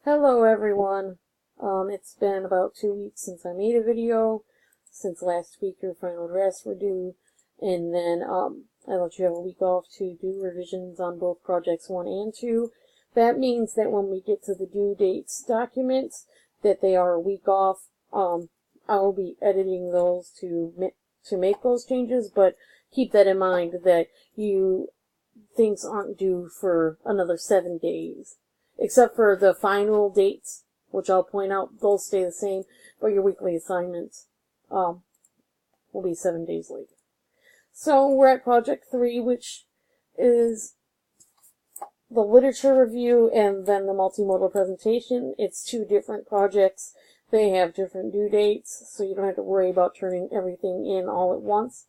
Hello everyone. It's been about 2 weeks since I made a video. Since last week your final drafts were due, and then I let you have a week off to do revisions on both projects 1 and 2. That means that when we get to the due dates documents, that they are a week off. I will be editing those to make those changes, but keep that in mind that things aren't due for another 7 days. Except for the final dates, which I'll point out, they'll stay the same, but your weekly assignments will be 7 days later. So we're at Project 3, which is the literature review and then the multimodal presentation. It's 2 different projects. They have different due dates, so you don't have to worry about turning everything in all at once.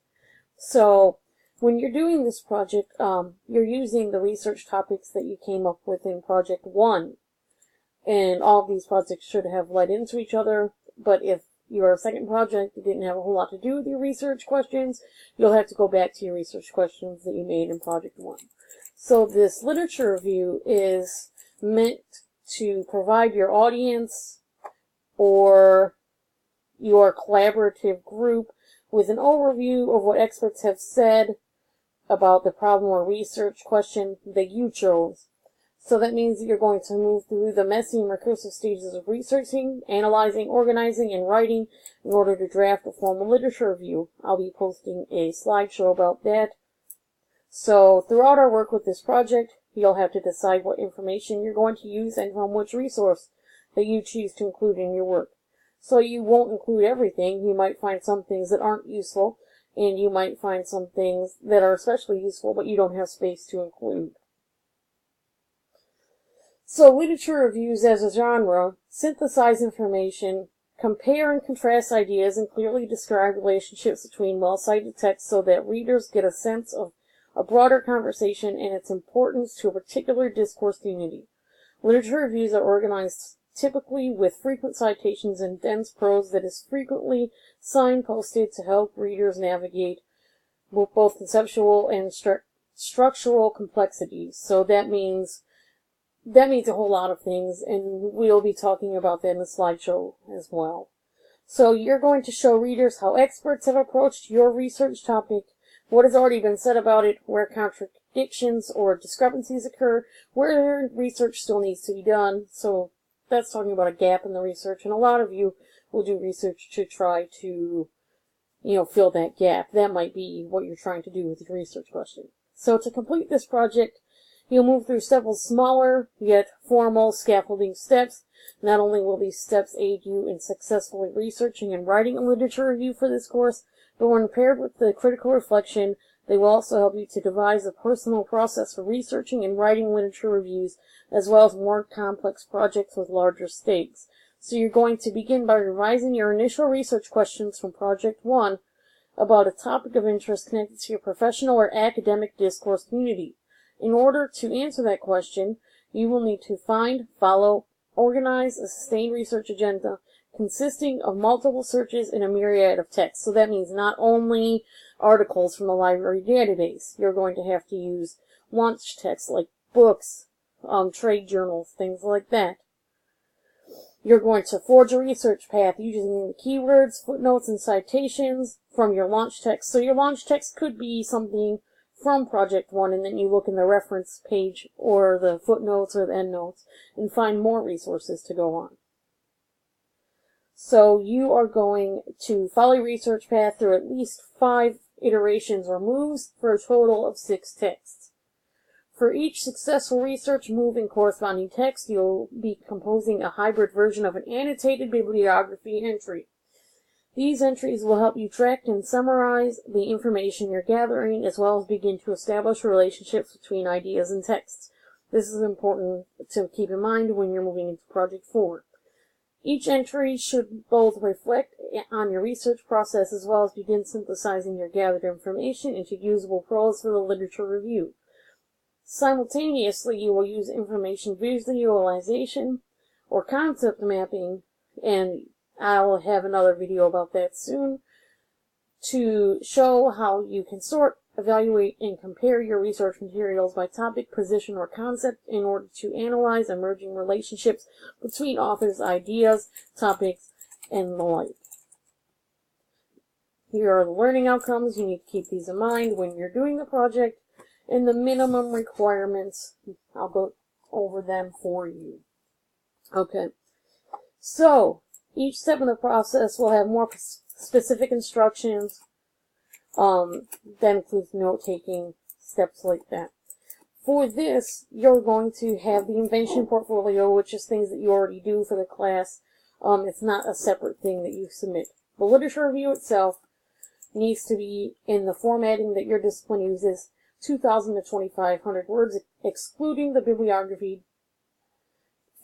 So when you're doing this project, you're using the research topics that you came up with in Project 1. And all of these projects should have led into each other, but if your second project didn't have a whole lot to do with your research questions, you'll have to go back to your research questions that you made in Project 1. So this literature review is meant to provide your audience or your collaborative group with an overview of what experts have said about the problem or research question that you chose. So that means that you're going to move through the messy and recursive stages of researching, analyzing, organizing, and writing in order to draft a formal literature review. I'll be posting a slideshow about that. So throughout our work with this project, you'll have to decide what information you're going to use and from which resource that you choose to include in your work. So you won't include everything. You might find some things that aren't useful, and you might find some things that are especially useful, but you don't have space to include. So literature reviews as a genre synthesize information, compare and contrast ideas, and clearly describe relationships between well-cited texts so that readers get a sense of a broader conversation and its importance to a particular discourse community. Literature reviews are organized typically with frequent citations and dense prose that is frequently signposted to help readers navigate both conceptual and structural complexities. So that means a whole lot of things, and we'll be talking about that in the slideshow as well. So you're going to show readers how experts have approached your research topic, what has already been said about it, where contradictions or discrepancies occur, where research still needs to be done. So that's talking about a gap in the research, and a lot of you will do research to try to, fill that gap. That might be what you're trying to do with your research question. So to complete this project, you'll move through several smaller, yet formal scaffolding steps. Not only will these steps aid you in successfully researching and writing a literature review for this course, but when paired with the critical reflection, they will also help you to devise a personal process for researching and writing literature reviews, as well as more complex projects with larger stakes. So you're going to begin by revising your initial research questions from Project 1 about a topic of interest connected to your professional or academic discourse community. In order to answer that question, you will need to find, follow, organize a sustained research agenda consisting of multiple searches and a myriad of texts. So that means not only articles from the library database. You're going to have to use launch texts like books, trade journals, things like that. You're going to forge a research path using the keywords, footnotes, and citations from your launch text. So your launch text could be something from Project 1, and then you look in the reference page or the footnotes or the endnotes and find more resources to go on. So you are going to follow your research path through at least 5 iterations or moves for a total of 6 texts. For each successful research move in corresponding text, you'll be composing a hybrid version of an annotated bibliography entry. These entries will help you track and summarize the information you're gathering, as well as begin to establish relationships between ideas and texts. This is important to keep in mind when you're moving into Project 4. Each entry should both reflect on your research process as well as begin synthesizing your gathered information into usable prose for the literature review. Simultaneously, you will use information visualization or concept mapping, and I'll have another video about that soon, to show how you can sort evaluate, and compare your research materials by topic, position, or concept in order to analyze emerging relationships between authors' ideas, topics, and the like. Here are the learning outcomes. You need to keep these in mind when you're doing the project, and the minimum requirements. I'll go over them for you. Okay. So, each step in the process will have more specific instructions. That includes note-taking, steps like that. For this, you're going to have the invention portfolio, which is things that you already do for the class. It's not a separate thing that you submit. The literature review itself needs to be in the formatting that your discipline uses, 2,000 to 2,500 words, excluding the bibliography.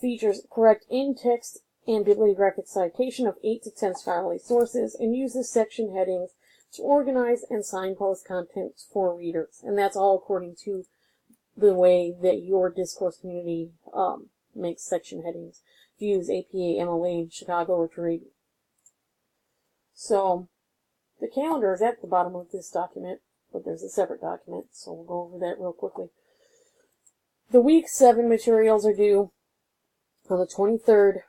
Features correct in-text and bibliographic citation of 8 to 10 scholarly sources, and uses section headings to organize and signpost content for readers. And that's all according to the way that your discourse community makes section headings. If you use APA, MLA, Chicago, or Drake. So, the calendar is at the bottom of this document, but there's a separate document, so we'll go over that real quickly. The week 7 materials are due on the 23rd.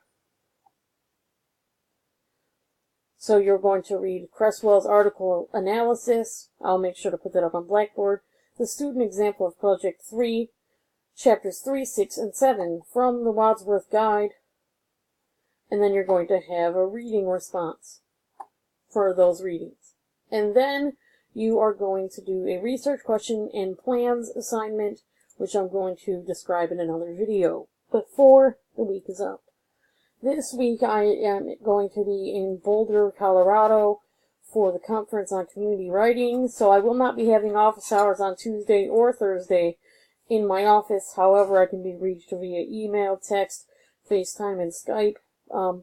So you're going to read Cresswell's article analysis. I'll make sure to put that up on Blackboard. The student example of Project 3, chapters 3, 6, and 7 from the Wadsworth Guide. And then you're going to have a reading response for those readings. And then you are going to do a research question and plans assignment, which I'm going to describe in another video before the week is up. This week I am going to be in Boulder, Colorado for the Conference on Community Writing, so I will not be having office hours on Tuesday or Thursday in my office. However, I can be reached via email, text, FaceTime, and Skype.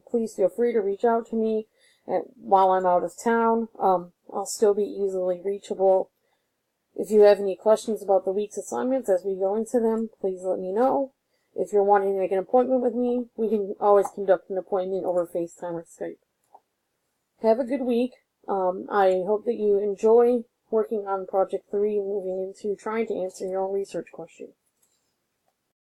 Please feel free to reach out to me while I'm out of town. I'll still be easily reachable. If you have any questions about the week's assignments as we go into them, please let me know. If you're wanting to make an appointment with me, we can always conduct an appointment over FaceTime or Skype. Have a good week. I hope that you enjoy working on Project 3 and moving into trying to answer your own research question.